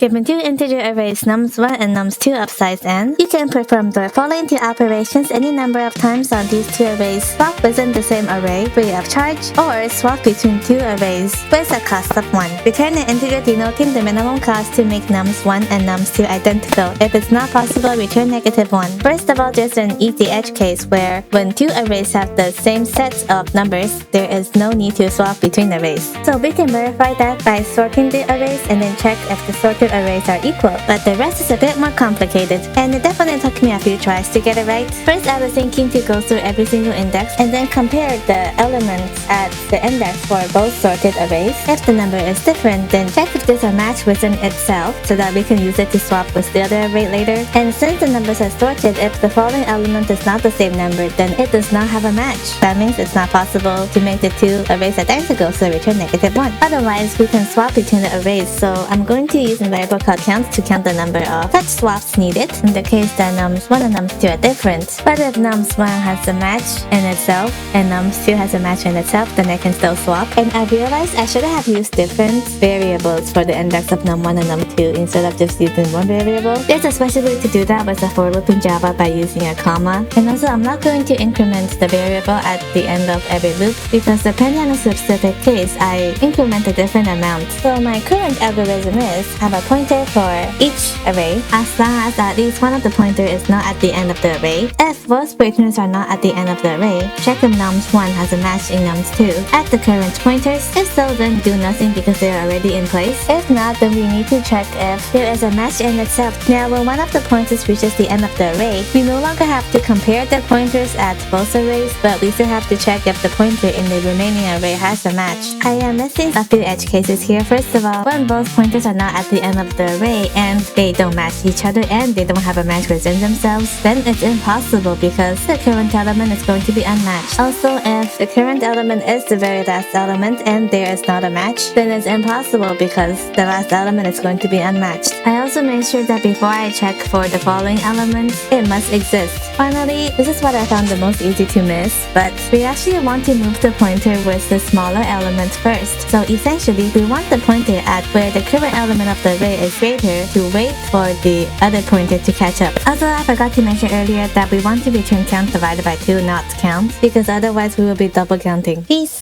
Given two integer arrays nums1 and nums2 of size n, you can perform the following two operations any number of times on these two arrays: swap within the same array free of charge, or swap between two arrays with a cost of 1. Return an integer denoting the minimum cost to make nums1 and nums2 identical. If it's not possible, return -1. First of all, there's an easy edge case where when two arrays have the same set of numbers, there is no need to swap between arrays. So we can verify that by sorting the arrays and then check if the sorted arrays are equal. But the rest is a bit more complicated, and it definitely took me a few tries to get it right. First, I was thinking to go through every single index and then compare the elements at the index for both sorted arrays. If the number is different, then check if there's a match within itself so that we can use it to swap with the other array later. And since the numbers are sorted, if the following element is not the same number, then it does not have a match. That means it's not possible to make the two arrays identical, so return -1. Otherwise, we can swap between the arrays, so I'm going to use a variable called count to count the number of such swaps needed in the case that nums1 and nums2 are different. But if nums1 has a match in itself and nums2 has a match in itself, then I can still swap. And I realized I should have used different variables for the index of num1 and num2 instead of just using one variable. There's a special way to do that with a for loop in Java by using a comma. And also, I'm not going to increment the variable at the end of every loop because depending on the specific case, I increment a different amount. So my current algorithm is have a pointer for each array as long as at least one of the pointer is not at the end of the array. If both pointers are not at the end of the array, check if nums1 has a match in nums2 at the current pointers. If so, then do nothing because they are already in place. If not, then we need to check if there is a match in itself. Now, when one of the pointers reaches the end of the array, we no longer have to compare the pointers at both arrays, but we still have to check if the pointer in the remaining array has a match. I am missing a few edge cases here. First of all, when both pointers are not at the end of the array and they don't match each other and they don't have a match within themselves, then it's impossible because the current element is going to be unmatched. Also, if the current element is the very last element and there is not a match, then it's impossible because the last element is going to be unmatched. I also made sure that before I check for the following elements, it must exist. Finally, this is what I found the most easy to miss, but we actually want to move the pointer with the smaller element first. So essentially, we want the pointer at where the current element of the array is greater to wait for the other pointer to catch up. Also, I forgot to mention earlier that we want to return count divided by 2, not count, because otherwise we will be double counting. Peace!